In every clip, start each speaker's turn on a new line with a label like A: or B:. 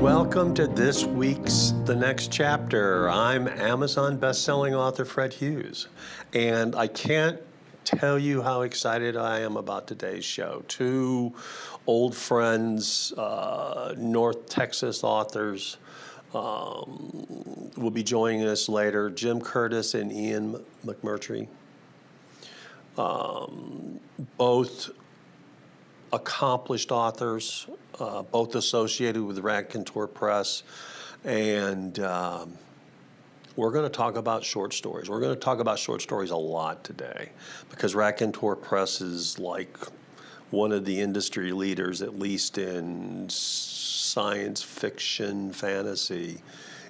A: Welcome to this week's The Next Chapter. I'm Amazon best-selling author Fred Hughes, and I can't tell you how excited I am about today's show. Two old friends, North Texas authors, will be joining us later, Jim Curtis and Ian McMurtrie. Both accomplished authors, both associated with Raconteur Press, and we're going to talk about short stories. We're going to talk about short stories a lot today because Raconteur Press is like one of the industry leaders, at least in science fiction, fantasy,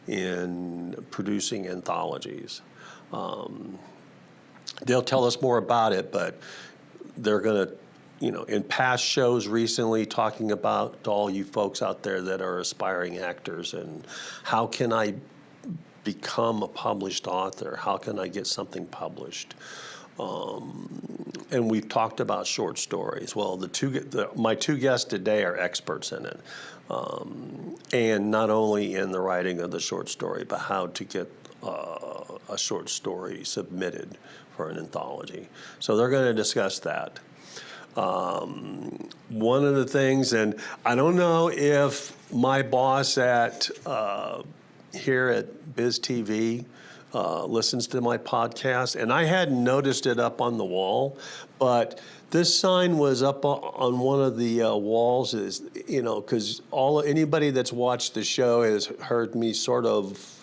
A: in producing anthologies. They'll tell us more about it, but they're going to, in past shows recently, talking about to all you folks out there that are aspiring actors and how can I become a published author? How can I get something published? And we've talked about short stories. Well, my two guests today are experts in it. And not only in the writing of the short story, but how to get a short story submitted for an anthology. So they're going to discuss that. One of the things, and I don't know if my boss here at Biz TV listens to my podcast, and I hadn't noticed it up on the wall, but this sign was up on one of the walls, because anybody that's watched the show has heard me sort of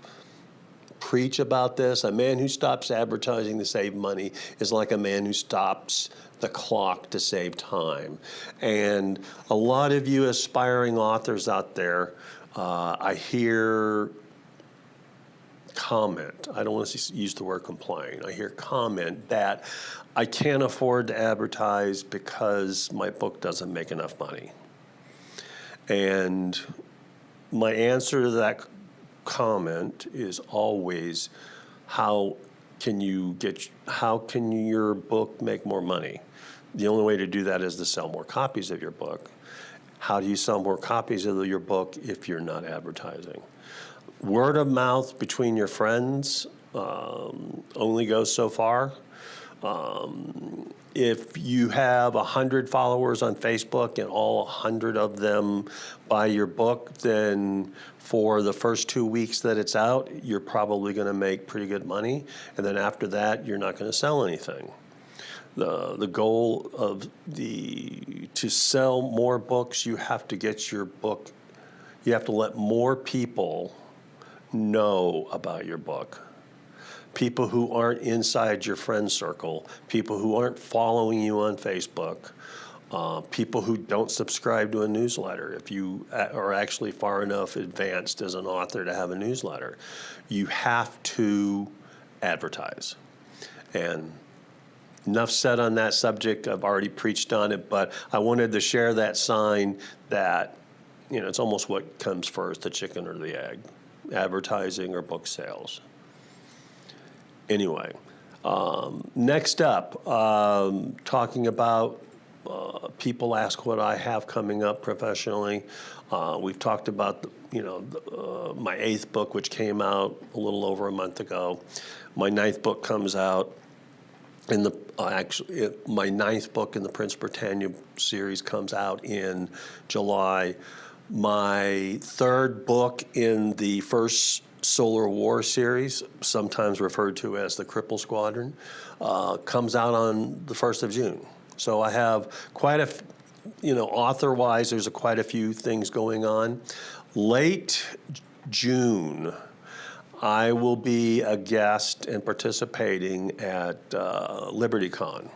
A: preach about this. A man who stops advertising to save money is like a man who stops the clock to save time. And a lot of you aspiring authors out there, I hear comment. I don't want to use the word complain. I hear comment that I can't afford to advertise because my book doesn't make enough money. And my answer to that comment is always, how can your book make more money? The only way to do that is to sell more copies of your book. How do you sell more copies of your book if you're not advertising? Word of mouth between your friends only goes so far. If you have 100 followers on Facebook and all 100 of them buy your book, then for the first 2 weeks that it's out, you're probably going to make pretty good money. And then after that, you're not going to sell anything. The goal to sell more books, you have to let more people know about your book. People who aren't inside your friend circle, people who aren't following you on Facebook, people who don't subscribe to a newsletter. If you are actually far enough advanced as an author to have a newsletter, you have to advertise. And enough said on that subject. I've already preached on it, but I wanted to share that sign that, it's almost what comes first, the chicken or the egg, advertising or book sales. Anyway, next up, talking about people ask what I have coming up professionally. We've talked about, my 8th book, which came out a little over a month ago. My 9th book comes out my 9th book in the Prince Britannia series comes out in July. My 3rd book in the first Solar War series, sometimes referred to as the Cripple Squadron, comes out on the 1st of June. So I have quite author-wise, there's quite a few things going on. Late June, I will be a guest and participating at LibertyCon.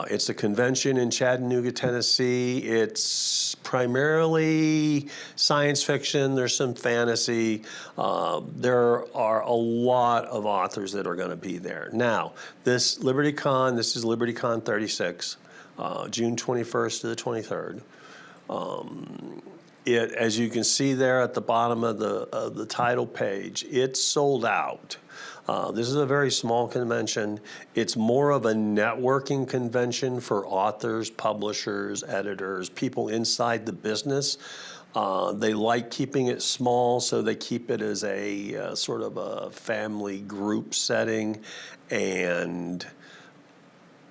A: It's a convention in Chattanooga, Tennessee. It's primarily science fiction. There's some fantasy. There are a lot of authors that are going to be there. Now, this is LibertyCon 36, June 21st to the 23rd. As you can see there at the bottom of the title page, it's sold out. This is a very small convention. It's more of a networking convention for authors, publishers, editors, people inside the business. They like keeping it small, so they keep it as a sort of a family group setting, and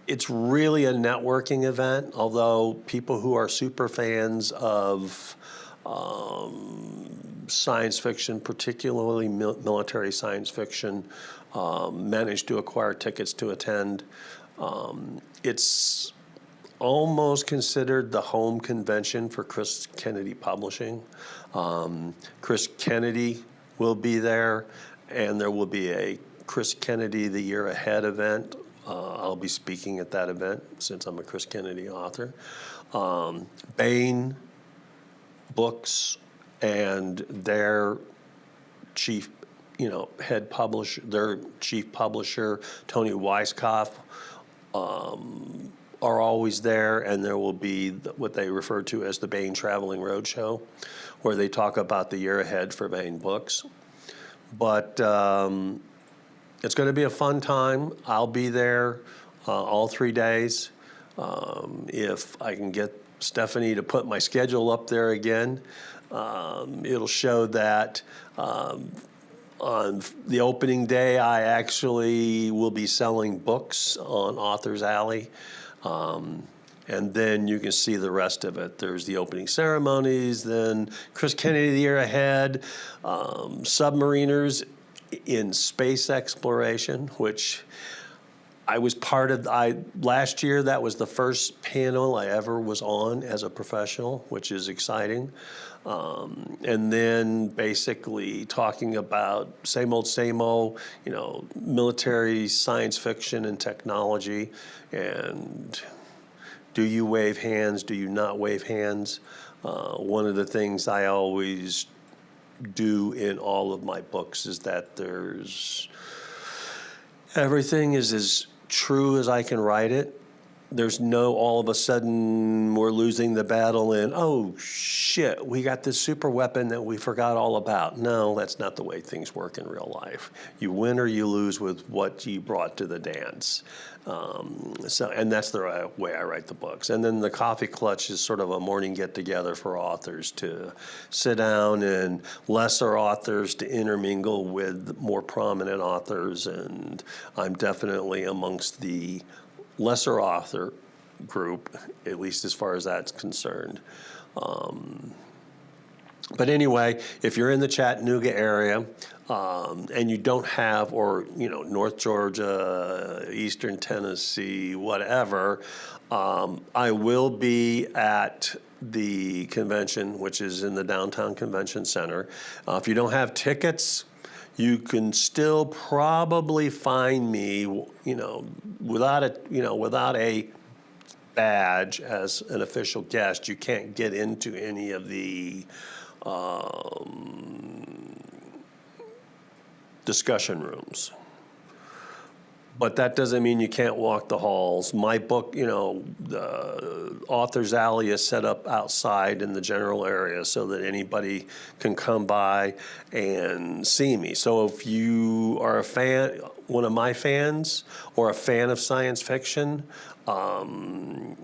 A: it's really a networking event, although people who are super fans of science fiction, particularly military science fiction, manage to acquire tickets to attend. It's almost considered the home convention for Chris Kennedy Publishing. Chris Kennedy will be there, and there will be a Chris Kennedy The Year Ahead event. I'll be speaking at that event since I'm a Chris Kennedy author. Baen Books and their chief, head publisher, their chief publisher, Tony Weisskopf, are always there, and there will be what they refer to as the Baen Traveling Roadshow, where they talk about the year ahead for Baen Books. But it's going to be a fun time. I'll be there all 3 days. If I can get Stephanie to put my schedule up there again, it'll show that on the opening day, I actually will be selling books on Author's Alley. And then you can see the rest of it. There's the opening ceremonies, then Chris Kennedy The Year Ahead, submariners in space exploration, which I was part of. Last year, that was the first panel I ever was on as a professional, which is exciting. And then basically talking about same old, military science fiction and technology. And do you wave hands? Do you not wave hands? One of the things I always do in all of my books is that everything is as true as I can write it. There's no all of a sudden we're losing the battle and, oh shit, we got this super weapon that we forgot all about. No, that's not the way things work in real life. You win or you lose with what you brought to the dance. And that's the way I write the books. And then the coffee clutch is sort of a morning get-together for authors to sit down and lesser authors to intermingle with more prominent authors. And I'm definitely amongst the lesser author group, at least as far as that's concerned. But anyway, if you're in the Chattanooga area and you don't have, or North Georgia, Eastern Tennessee, whatever, I will be at the convention, which is in the downtown convention center. If you don't have tickets, you can still probably find me, without a badge as an official guest. You can't get into any of the discussion rooms. But that doesn't mean you can't walk the halls. My book, the Author's Alley is set up outside in the general area so that anybody can come by and see me. So if you are a fan, one of my fans, or a fan of science fiction, and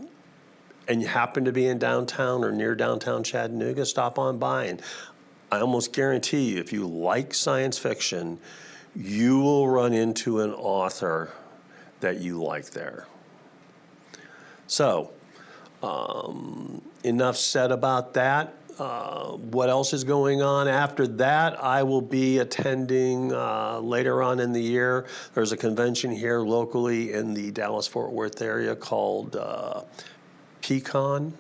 A: you happen to be in downtown or near downtown Chattanooga, stop on by. And I almost guarantee you, if you like science fiction, you will run into an author that you like there. So, enough said about that. What else is going on? After that, I will be attending later on in the year. There's a convention here locally in the Dallas-Fort Worth area called Pecan.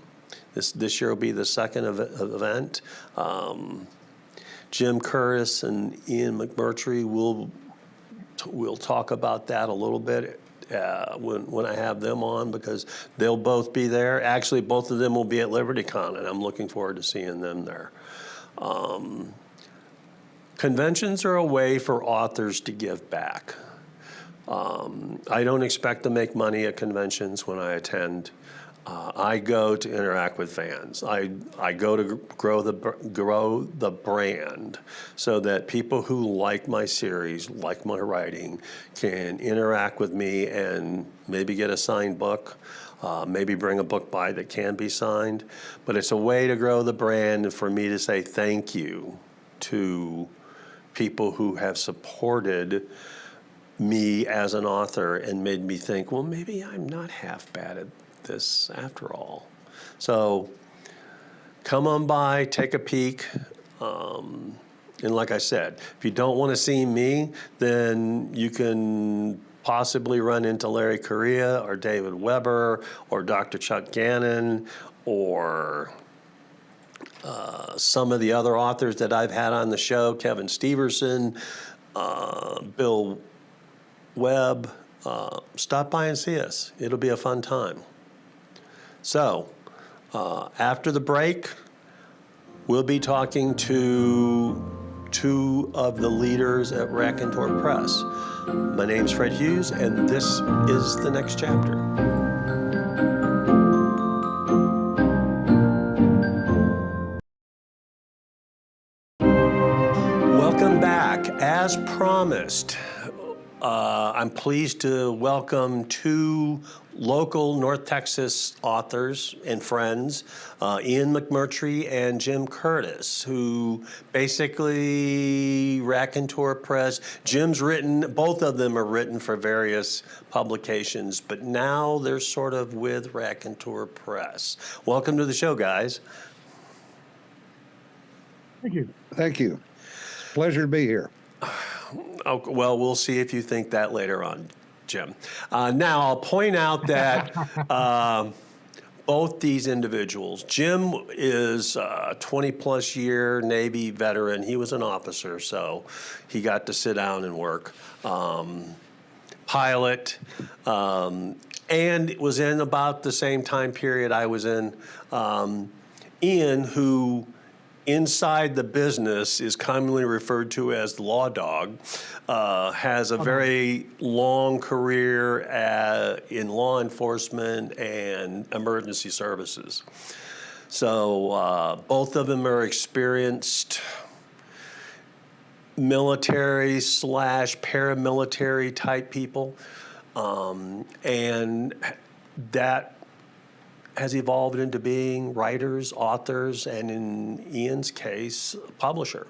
A: This year will be the second event. Jim Curris and Ian McMurtrie will talk about that a little bit when I have them on, because they'll both be there. Actually, both of them will be at LibertyCon, and I'm looking forward to seeing them there. Conventions are a way for authors to give back. I don't expect to make money at conventions when I attend. I go to interact with fans. I go to grow the brand so that people who like my series, like my writing, can interact with me and maybe get a signed book. maybe bring a book by that can be signed. But it's a way to grow the brand and for me to say thank you to people who have supported me as an author and made me think, well, maybe I'm not half bad at this after all. So come on by, take a peek. And like I said, if you don't want to see me, then you can possibly run into Larry Correa or David Weber or Dr. Chuck Gannon or some of the other authors that I've had on the show, Kevin Steverson, Bill Webb. Stop by and see us. It'll be a fun time. So after the break, we'll be talking to two of the leaders at Raconteur Press. My name's Fred Hughes, and this is the next chapter. Welcome back. As promised, I'm pleased to welcome two local North Texas authors and friends, Ian McMurtrie and Jim Curtis, who basically Raconteur Press. Jim's written, both of them are written for various publications, but now they're sort of with Raconteur Press. Welcome to the show, guys.
B: Thank you.
C: Thank you. Pleasure to be here.
A: Oh, well, we'll see if you think that later on, Jim. Now, I'll point out that both these individuals, Jim is a 20-plus year Navy veteran. He was an officer, so he got to sit down and work. Pilot, and it was in about the same time period I was in. Ian, who inside the business is commonly referred to as the law dog, has a very long career in law enforcement and emergency services. So both of them are experienced military / paramilitary type people, and that has evolved into being writers, authors, and in Ian's case, a publisher.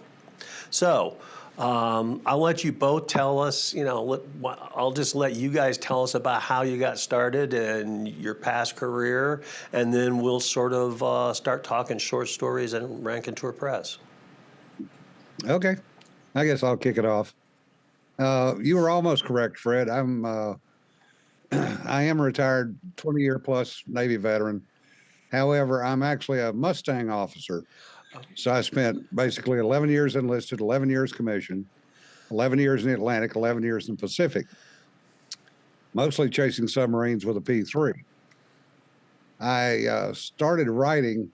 A: So I'll let you both tell us, I'll just let you guys tell us about how you got started and your past career, and then we'll sort of start talking short stories and Raconteur Press.
C: Okay. I guess I'll kick it off. You were almost correct, Fred. I am a retired 20-year plus Navy veteran. However, I'm actually a Mustang officer. So I spent basically 11 years enlisted, 11 years commissioned, 11 years in the Atlantic, 11 years in the Pacific, mostly chasing submarines with a P-3. I started writing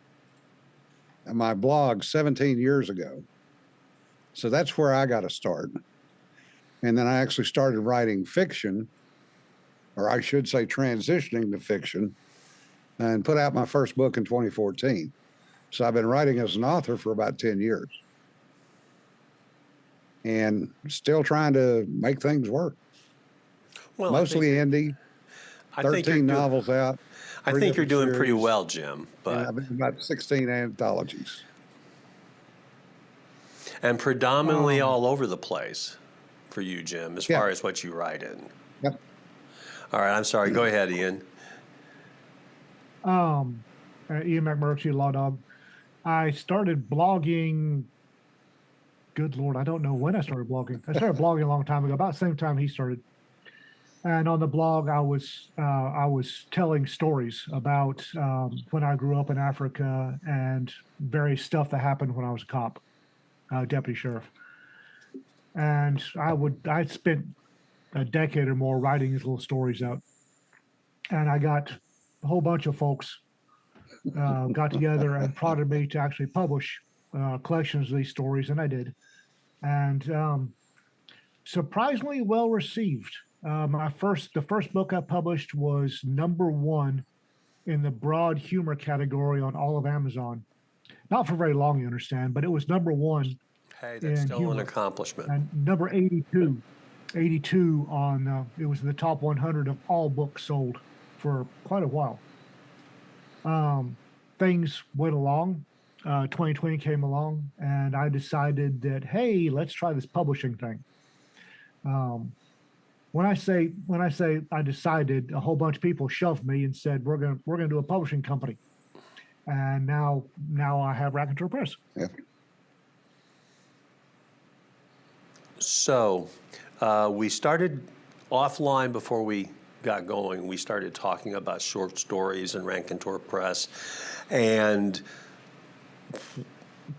C: my blog 17 years ago. So that's where I got a start. And then I actually started writing fiction, or I should say transitioning to fiction, and put out my first book in 2014. So I've been writing as an author for about 10 years. And still trying to make things work.
A: Well,
C: mostly indie, 13 novels out.
A: I think you're doing pretty well, Jim. But
C: I've been about 16 anthologies.
A: And predominantly all over the place for you, Jim, as far as what you write in.
C: Yep.
A: All right, I'm sorry. Go ahead, Ian.
B: Ian McMurtrie, Law Dog. I started blogging. Good Lord, I don't know when I started blogging. I started blogging a long time ago, about the same time he started. And on the blog, I was telling stories about when I grew up in Africa and various stuff that happened when I was a cop, deputy sheriff. And I spent a decade or more writing these little stories out. And I got a whole bunch of folks got together and prodded me to actually publish collections of these stories, and I did. And surprisingly well received. The first book I published was #1 in the broad humor category on all of Amazon. Not for very long, you understand, but it was #1.
A: Hey, that's still humor. An accomplishment.
B: And number 82 on, it was in the top 100 of all books sold for quite a while. Things went along. 2020 came along, and I decided that, hey, let's try this publishing thing. When I say I decided, a whole bunch of people shoved me and said we're gonna do a publishing company, and now I have Raconteur Press.
C: Yeah.
A: So we started offline before we got going. We started talking about short stories and Raconteur Press, and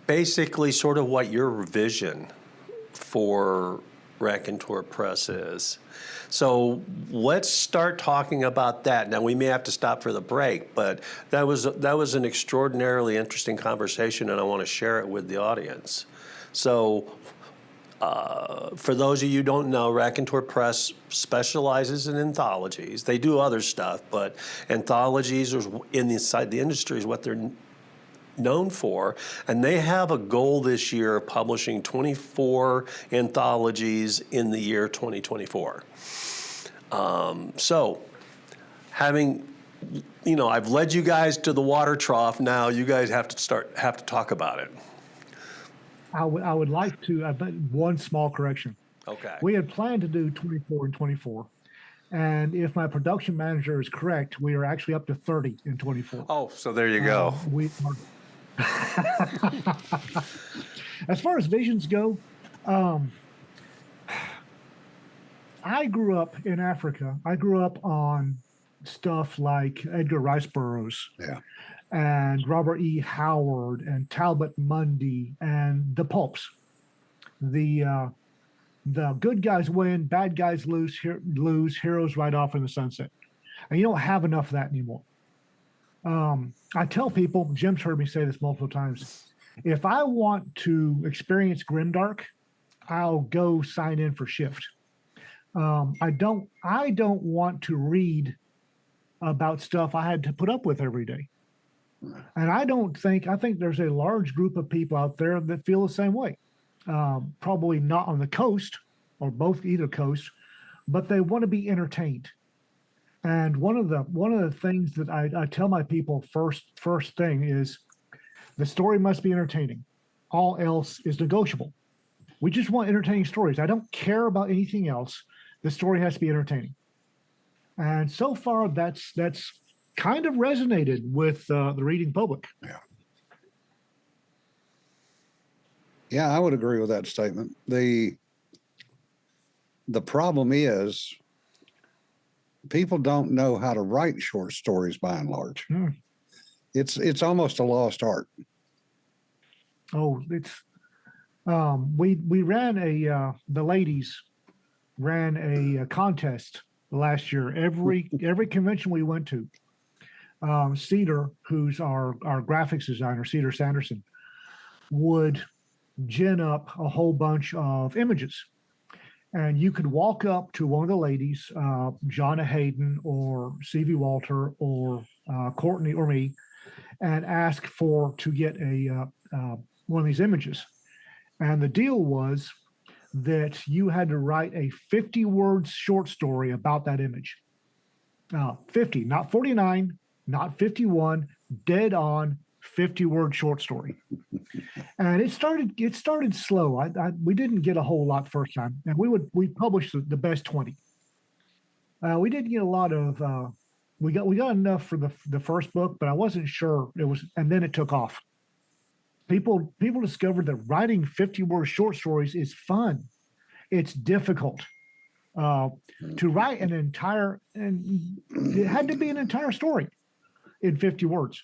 A: basically sort of what your vision for Raconteur Press is. So let's start talking about that. Now, we may have to stop for the break, but that was an extraordinarily interesting conversation, and I want to share it with the audience. So for those of you who don't know, Raconteur Press specializes in anthologies. They do other stuff, but anthologies inside the industry is what they're known for, and they have a goal this year of publishing 24 anthologies in the year 2024. So, having, I've led you guys to the water trough. Now you guys have to talk about it.
B: I would like to. One small correction.
A: Okay.
B: We had planned to do 24 and 24. And if my production manager is correct, we are actually up to 30 in 24.
A: Oh, so there you go.
B: We are. As far as visions go, I grew up in Africa. I grew up on stuff like Edgar Rice Burroughs.
C: Yeah.
B: And Robert E. Howard and Talbot Mundy and the pulps. The good guys win, bad guys lose, heroes ride off in the sunset. And you don't have enough of that anymore. I tell people, Jim's heard me say this multiple times, if I want to experience grimdark, I'll go sign in for Shift. I don't want to read about stuff I had to put up with every day. And I think there's a large group of people out there that feel the same way. Probably not on the coast or either coast, but they want to be entertained. And one of the things that I tell my people first thing is the story must be entertaining. All else is negotiable. We just want entertaining stories. I don't care about anything else. The story has to be entertaining. And so far, that's kind of resonated with the reading public.
C: Yeah. Yeah, I would agree with that statement. The problem is people don't know how to write short stories by and large. It's almost a lost art.
B: Oh, it's we ran the ladies ran a contest last year. Every convention we went to, Cedar, who's our graphics designer, Cedar Sanderson, would gin up a whole bunch of images. And you could walk up to one of the ladies, Jonna Hayden or C.V. Walter or Courtney or me, and ask to get one of these images. And the deal was that you had to write a 50-word short story about that image. 50, not 49, not 51, dead on 50-word short story. And it started slow. We didn't get a whole lot first time, and we published the best 20. We didn't get a lot of. We got enough for the first book, but I wasn't sure it was. And then it took off. People discovered that writing 50-word short stories is fun. It's difficult to write and it had to be an entire story in 50 words.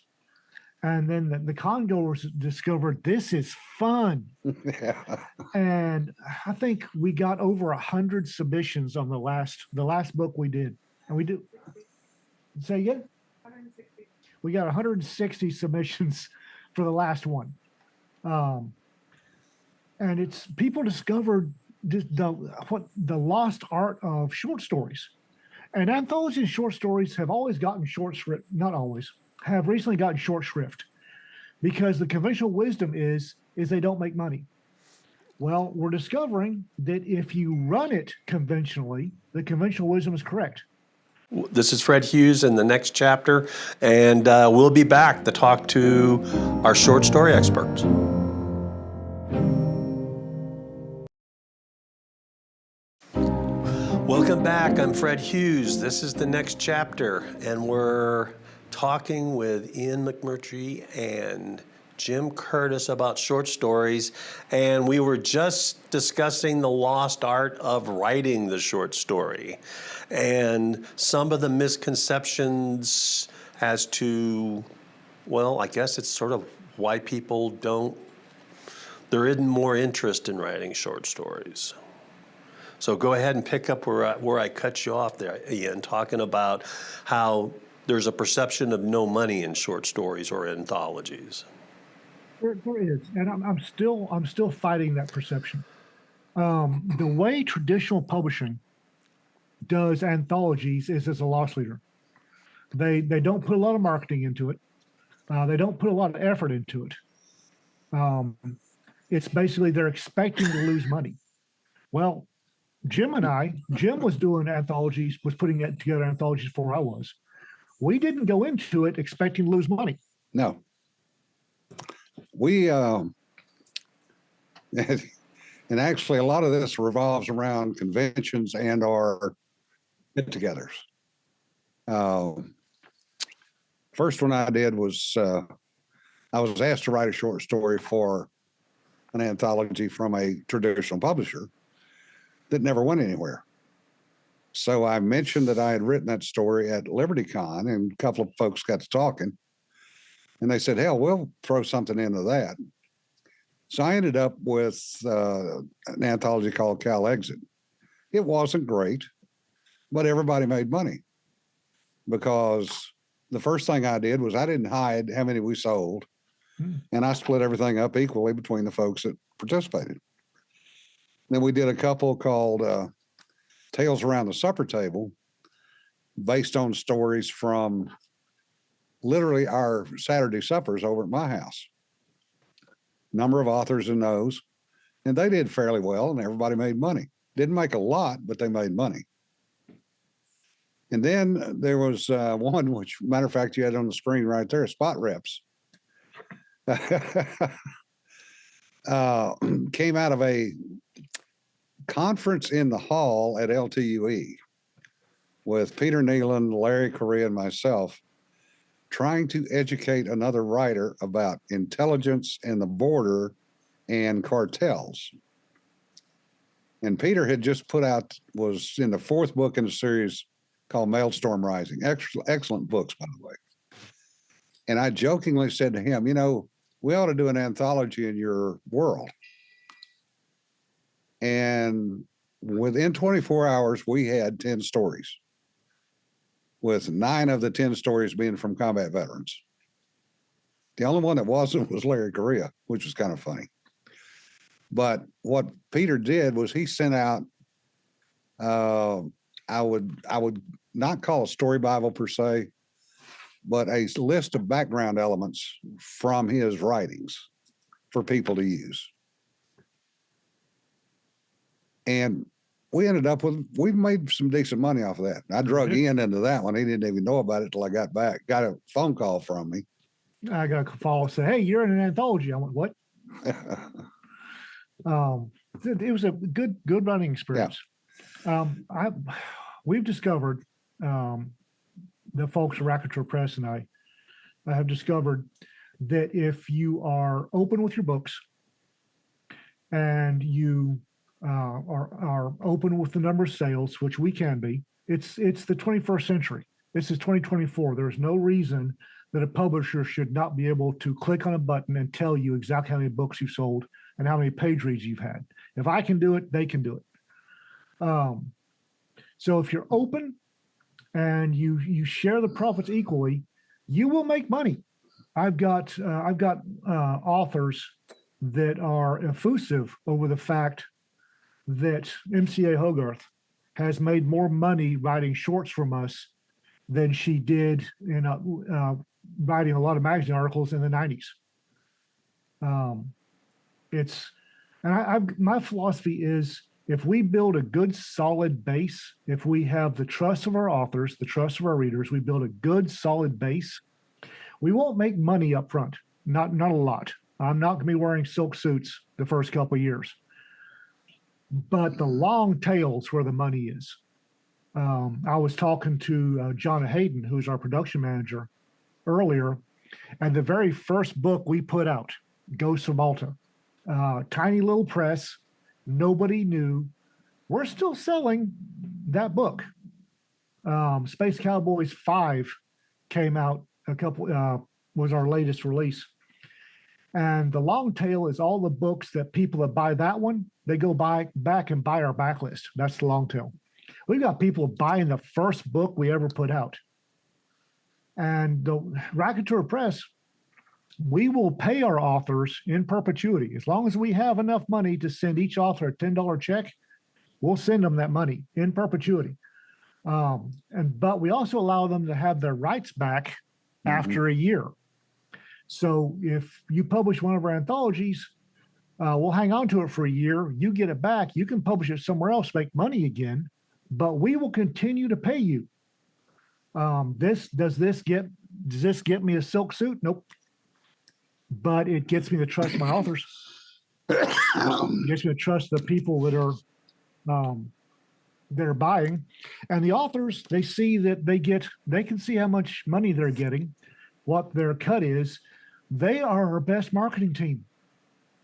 B: And then the congoers discovered this is fun.
C: Yeah.
B: And I think we got over 100 submissions on the last book we did. And we do say again? 160. We got 160 submissions for the last one. And it's people discovered the lost art of short stories. And anthologies and short stories have always gotten short shrift, not always, have recently gotten short shrift because the conventional wisdom is they don't make money. Well, we're discovering that if you run it conventionally, the conventional wisdom is correct.
A: This is Fred Hughes in the next chapter, and we'll be back to talk to our short story experts. Welcome back. I'm Fred Hughes. This is the next chapter, and we're talking with Ian McMurtrie and Jim Curtis about short stories, and we were just discussing the lost art of writing the short story and some of the misconceptions as to, well, I guess it's sort of why people there isn't more interest in writing short stories. So go ahead and pick up where I cut you off there, Ian, talking about how there's a perception of no money in short stories or anthologies.
B: There is, and I'm still fighting that perception. The way traditional publishing does anthologies is as a loss leader. They don't put a lot of marketing into it. They don't put a lot of effort into it. It's basically they're expecting to lose money. Well, Jim was doing anthologies, was putting together anthologies before I was. We didn't go into it expecting to lose money.
C: No. We, and actually a lot of this revolves around conventions and our get-togethers. First one I did was, I was asked to write a short story for an anthology from a traditional publisher that never went anywhere. So I mentioned that I had written that story at LibertyCon, and a couple of folks got to talking, and they said, hell, we'll throw something into that. So I ended up with an anthology called Cal Exit. It wasn't great, but everybody made money because the first thing I did was I didn't hide how many we sold, and I split everything up equally between the folks that participated. Then we did a couple called Tales Around the Supper Table, based on stories from literally our Saturday suppers over at my house. Number of authors in those, and they did fairly well, and everybody made money. Didn't make a lot, but they made money. And then there was one, which, matter of fact, you had on the screen right there, Spot Reps. Came out of a conference in the hall at LTUE with Peter Nealon, Larry Correa, and myself, trying to educate another writer about intelligence and the border and cartels. And Peter had just was in the fourth book in a series called Maelstrom Rising. Excellent books, by the way. And I jokingly said to him, we ought to do an anthology in your world. And within 24 hours, we had 10 stories, with 9 of the 10 stories being from combat veterans. The only one that wasn't was Larry Correa, which was kind of funny. But what Peter did was he sent out, I would not call a story Bible per se, but a list of background elements from his writings for people to use. And we ended up we made some decent money off of that. I drug Ian into that one. He didn't even know about it till I got back. Got a phone call from me.
B: I got a follow say, hey, you're in an anthology. I went, what? It was a good running experience. Yeah. We've discovered, the folks at Raconteur Press and I have discovered that if you are open with your books and you are open with the number of sales, which we can be, it's the 21st century. This is 2024. There's no reason that a publisher should not be able to click on a button and tell you exactly how many books you've sold and how many page reads you've had. If I can do it, they can do it. So if you're open and you share the profits equally, you will make money. I've got authors that are effusive over the fact that MCA Hogarth has made more money writing shorts from us than she did in writing a lot of magazine articles in the 90s. My philosophy is if we build a good solid base, if we have the trust of our authors, the trust of our readers, we build a good solid base, we won't make money up front. Not a lot. I'm not going to be wearing silk suits the first couple of years. But the long tail's where the money is. I was talking to John Hayden, who's our production manager, earlier, and the very first book we put out, Ghosts of Malta, tiny little press, nobody knew. We're still selling that book. Space Cowboys 5 came out was our latest release. And the long tail is all the books that people that buy that one, they go back and buy our backlist. That's the long tail. We've got people buying the first book we ever put out. And the Raconteur Press, we will pay our authors in perpetuity. As long as we have enough money to send each author a $10 check, we'll send them that money in perpetuity. But we also allow them to have their rights back after a year. So if you publish one of our anthologies, we'll hang on to it for a year. You get it back. You can publish it somewhere else, make money again, but we will continue to pay you. Does this get me a silk suit? Nope. But it gets me to trust my authors. It gets me to trust the people that are buying, and the authors, they see that they can see how much money they're getting, what their cut is. They are our best marketing team.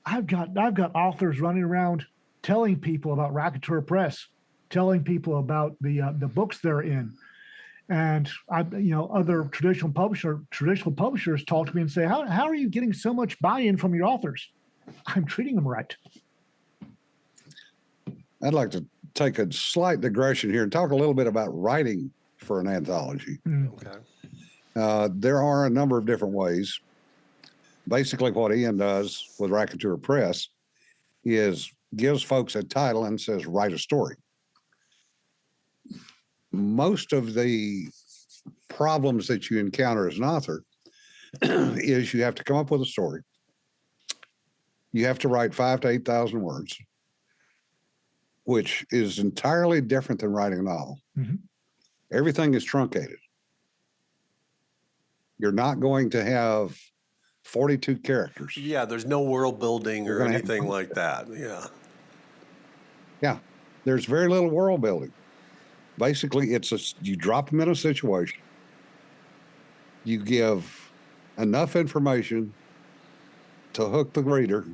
B: I've got authors running around telling people about Raconteur Press, telling people about the books they're in. And other traditional publishers talk to me and say, how are you getting so much buy-in from your authors? I'm treating them right.
C: I'd like to take a slight digression here and talk a little bit about writing for an anthology.
A: Okay.
C: There are a number of different ways. Basically, what Ian does with Raconteur Press is gives folks a title and says, write a story. Most of the problems that you encounter as an author is you have to come up with a story. You have to write 5,000 to 8,000 words, which is entirely different than writing a novel.
B: Mm-hmm.
C: Everything is truncated. You're not going to have 42 characters.
A: Yeah, there's no world building or
C: You're gonna
A: anything like that. Yeah.
C: Yeah, there's very little world building. Basically, you drop them in a situation, you give enough information to hook the reader,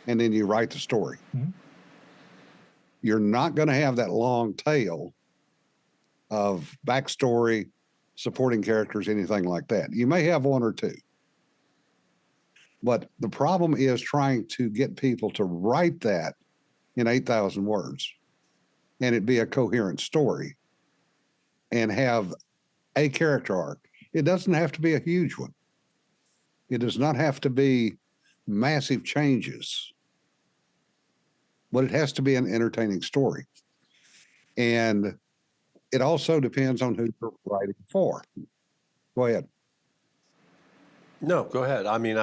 C: and then you write the story.
B: Mm-hmm.
C: You're not going to have that long tail of backstory, supporting characters, anything like that. You may have one or two. But the problem is trying to get people to write that in 8,000 words and it be a coherent story and have a character arc. It doesn't have to be a huge one. It does not have to be massive changes, but it has to be an entertaining story. And it also depends on who you're writing for. Go ahead.
A: No, go ahead. I mean,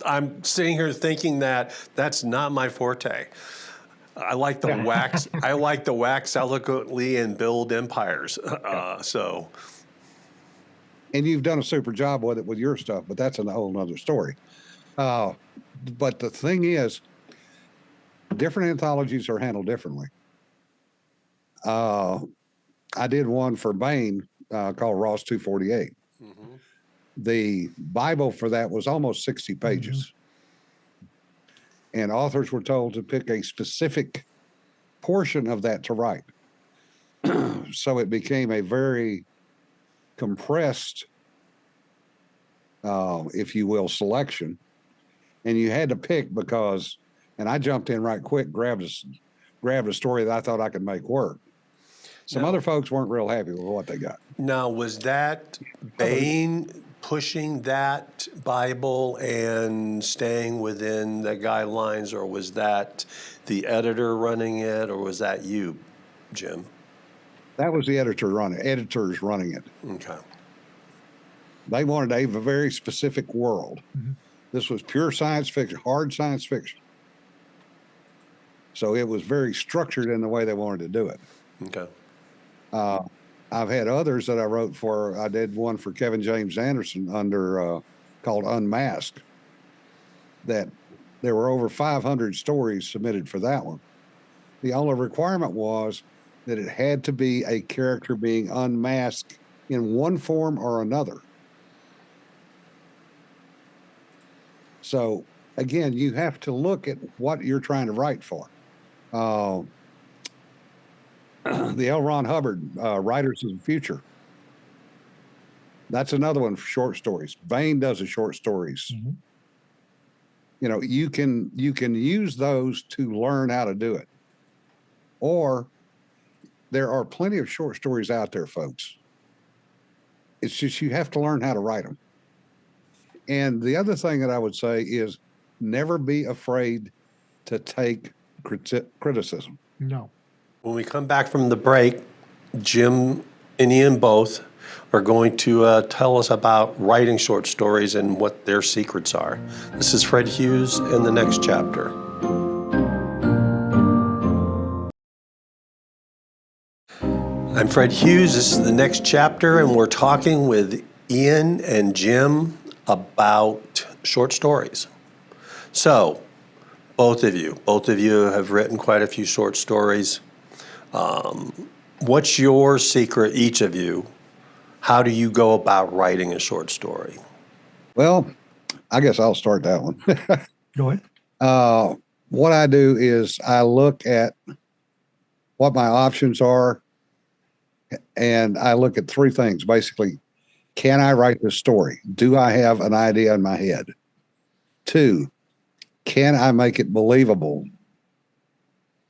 A: I'm sitting here thinking that that's not my forte. I like the wax. I like the wax eloquently and build empires. So.
C: And you've done a super job with it with your stuff, but that's a whole nother story. But the thing is, different anthologies are handled differently. I did one for Bain called Ross 248. Mm-hmm. The Bible for that was almost 60 pages. Mm-hmm. And authors were told to pick a specific portion of that to write. So it became a very compressed, if you will, selection. And you had to pick because, and I jumped in right quick, grabbed a story that I thought I could make work. Some other folks weren't real happy with what they got.
A: Now, was that Bain pushing that Bible and staying within the guidelines, or was that the editor running it, or was that you, Jim?
C: That was the editors running it.
A: Okay.
C: They wanted a very specific world. Mm-hmm. This was pure science fiction, hard science fiction. So it was very structured in the way they wanted to do it.
A: Okay.
C: I've had others that I wrote for. I did one for Kevin James Anderson under called Unmasked. That there were over 500 stories submitted for that one. The only requirement was that it had to be a character being unmasked in one form or another. So again, you have to look at what you're trying to write for. The L. Ron Hubbard, Writers of the Future. That's another one for short stories. Vane does the short stories.
B: Mm-hmm.
C: You know, you can use those to learn how to do it. Or there are plenty of short stories out there, folks. It's just you have to learn how to write them. And the other thing that I would say is never be afraid to take criticism.
B: No.
A: When we come back from the break, Jim and Ian both are going to tell us about writing short stories and what their secrets are. This is Fred Hughes in the next chapter. I'm Fred Hughes. This is the next chapter, and we're talking with Ian and Jim about short stories. So, both of you have written quite a few short stories. What's your secret, each of you? How do you go about writing a short story?
C: Well, I guess I'll start that one.
B: Go ahead.
C: What I do is I look at what my options are, and I look at three things. Basically, can I write this story? Do I have an idea in my head? 2, can I make it believable?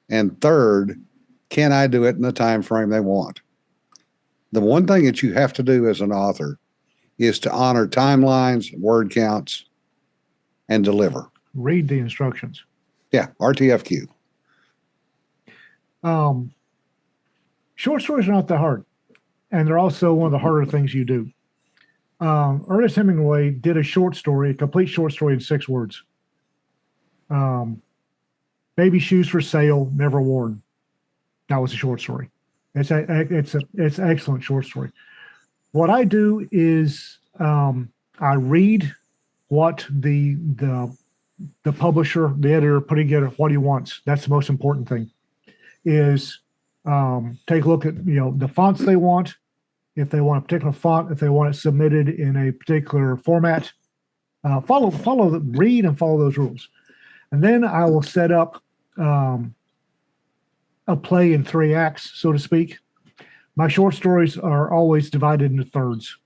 C: And 3rd, can I do it in the time frame they want? The one thing that you have to do as an author is to honor timelines, word counts, and deliver.
B: Read the instructions.
C: Yeah, RTFQ.
B: Short stories are not that hard, and they're also one of the harder things you do. Ernest Hemingway did a short story, a complete short story in 6 words. Baby shoes for sale, never worn. That was a short story. It's an excellent short story. What I do is I read what the publisher, the editor, putting together what he wants. That's the most important thing. Is take a look at the fonts they want. If they want a particular font, if they want it submitted in a particular format, read and follow those rules. And then I will set up a play in 3 acts, so to speak. My short stories are always divided into thirds.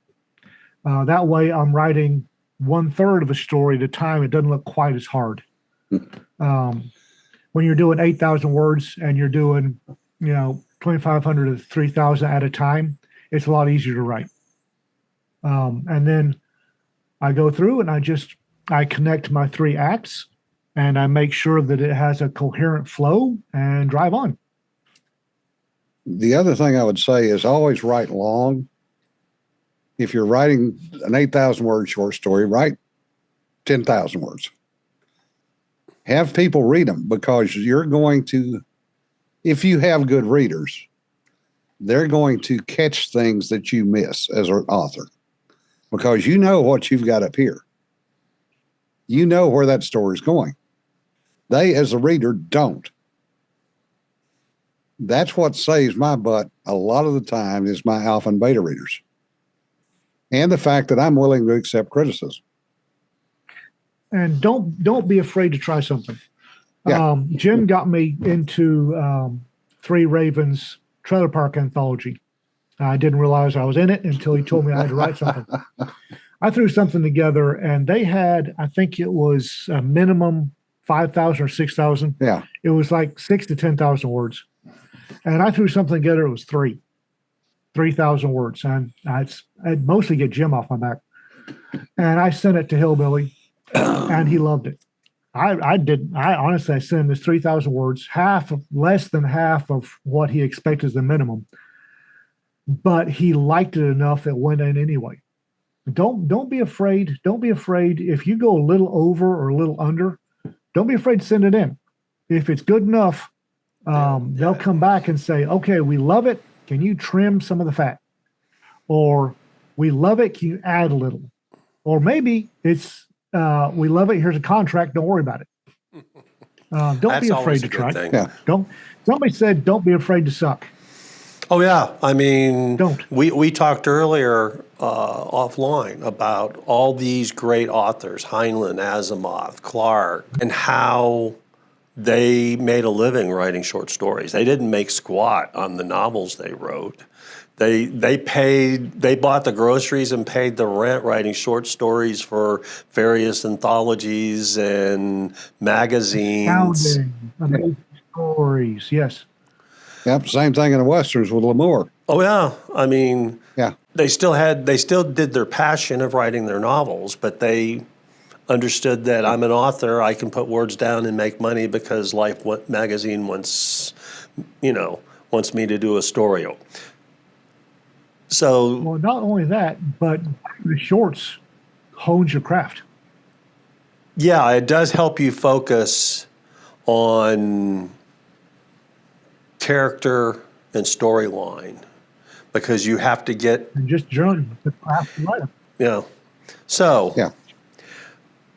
B: That way I'm writing 1/3 of a story at a time. It doesn't look quite as hard. When you're doing 8,000 words and you're doing, 2,500 to 3,000 at a time, it's a lot easier to write. And then I go through and I connect my 3 acts and I make sure that it has a coherent flow and drive on.
C: The other thing I would say is always write long. If you're writing an 8,000 word short story, write 10,000 words. Have people read them, because you're going to, if you have good readers, they're going to catch things that you miss as an author, because you know what you've got up here. You know where that story is going. They, as a reader, don't. That's what saves my butt a lot of the time, is my alpha and beta readers. And the fact that I'm willing to accept criticism.
B: And don't be afraid to try something.
C: Yeah.
B: Jim got me into 3 Ravens Trailer Park Anthology. I didn't realize I was in it until he told me I had to write something. I threw something together, and they had, I think it was a minimum 5,000 or 6,000.
C: Yeah.
B: It was like 6,000 to 10,000 words. And I threw something together. It was 3,000 words. And I'd mostly get Jim off my back. And I sent it to Hillbilly, and he loved it. I honestly, I sent him this 3,000 words, less than half of what he expected as the minimum. But he liked it enough that went in anyway. Don't be afraid. Don't be afraid if you go a little over or a little under. Don't be afraid to send it in. If it's good enough, they'll come back and say, okay, we love it. Can you trim some of the fat? Or we love it. Can you add a little? Or maybe it's, we love it. Here's a contract. Don't worry about it. Don't
A: That's
B: be afraid
A: always
B: to
A: a good
B: try.
A: thing.
C: Yeah.
B: Somebody said, don't be afraid to suck.
A: Oh, yeah. I mean,
B: Don't.
A: we talked earlier offline about all these great authors, Heinlein, Asimov, Clark, and how they made a living writing short stories. They didn't make squat on the novels they wrote. They bought the groceries and paid the rent writing short stories for various anthologies and magazines.
B: Astounding, amazing stories. Yes.
C: Yep. Same thing in the Westerns with L'Amour.
A: Oh yeah, I mean,
C: Yeah.
A: they still did their passion of writing their novels, but they understood that I'm an author, I can put words down and make money because Life magazine wants me to do a story. So
B: Well, not only that, but the shorts hones your craft.
A: yeah, it does help you focus on character and storyline because you have to get,
B: And just journal the craft of writing.
A: So
C: Yeah.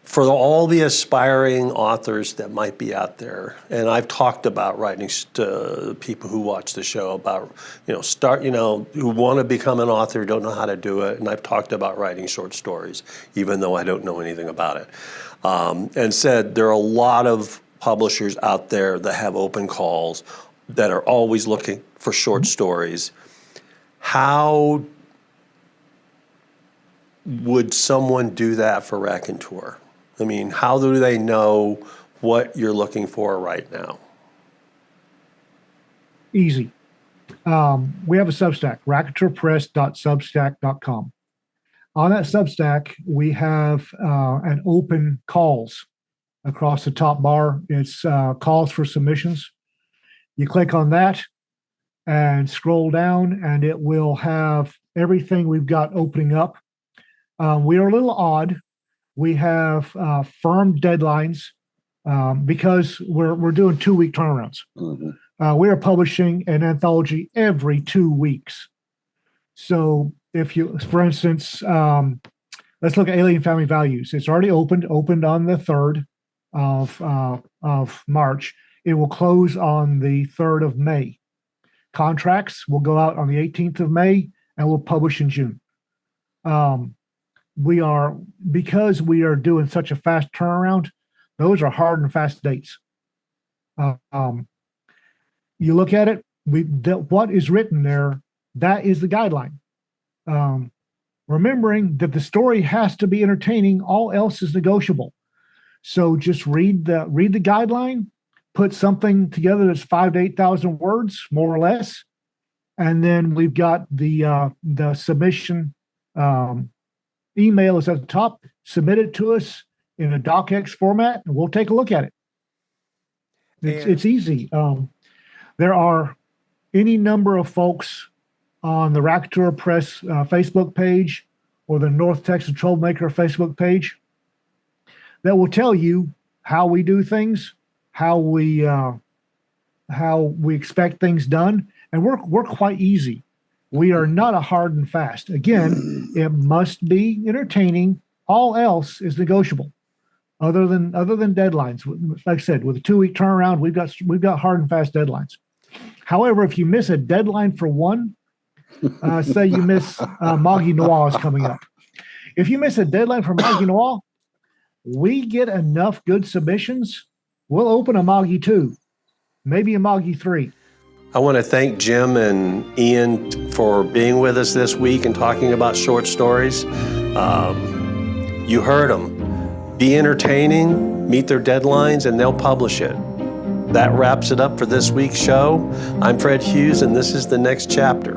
A: for all the aspiring authors that might be out there, and I've talked about writing to people who watch the show about, who want to become an author, don't know how to do it, and I've talked about writing short stories, even though I don't know anything about it, and said there are a lot of publishers out there that have open calls that are always looking for short stories. How would someone do that for Raconteur? I mean, how do they know what you're looking for right now?
B: Easy. We have a Substack, raconteurpress.substack.com. On that Substack, we have an open calls across the top bar. It's calls for submissions. You click on that and scroll down, and it will have everything we've got opening up. We are a little odd. We have firm deadlines because we're doing 2-week turnarounds.
C: Mm-hmm.
B: We are publishing an anthology every 2 weeks. So if you, for instance, let's look at Alien Family Values. It's already opened on the 3rd of March. It will close on the 3rd of May. Contracts will go out on the 18th of May and we'll publish in June. Because we are doing such a fast turnaround, those are hard and fast dates. You look at it, what is written there, that is the guideline. Remembering that the story has to be entertaining, all else is negotiable. So just read the guideline, put something together that's 5,000 to 8,000 words, more or less, and then we've got the submission email is at the top. Submit it to us in a docx format, and we'll take a look at it. It's easy. There are any number of folks on the Raconteur Press Facebook page or the North Texas Troublemaker Facebook page that will tell you how we do things, how we expect things done, and we're quite easy. We are not a hard and fast. Again, it must be entertaining. All else is negotiable, other than deadlines. Like I said, with a 2-week turnaround, we've got hard and fast deadlines. However, if you miss a deadline for one, say you miss Moggy Noir is coming up. If you miss a deadline for Moggy Noir, we get enough good submissions, we'll open a Moggy 2, maybe a Moggy 3.
A: I want to thank Jim and Ian for being with us this week and talking about short stories. You heard them. Be entertaining, meet their deadlines, and they'll publish it. That wraps it up for this week's show. I'm Fred Hughes, and this is The Next Chapter.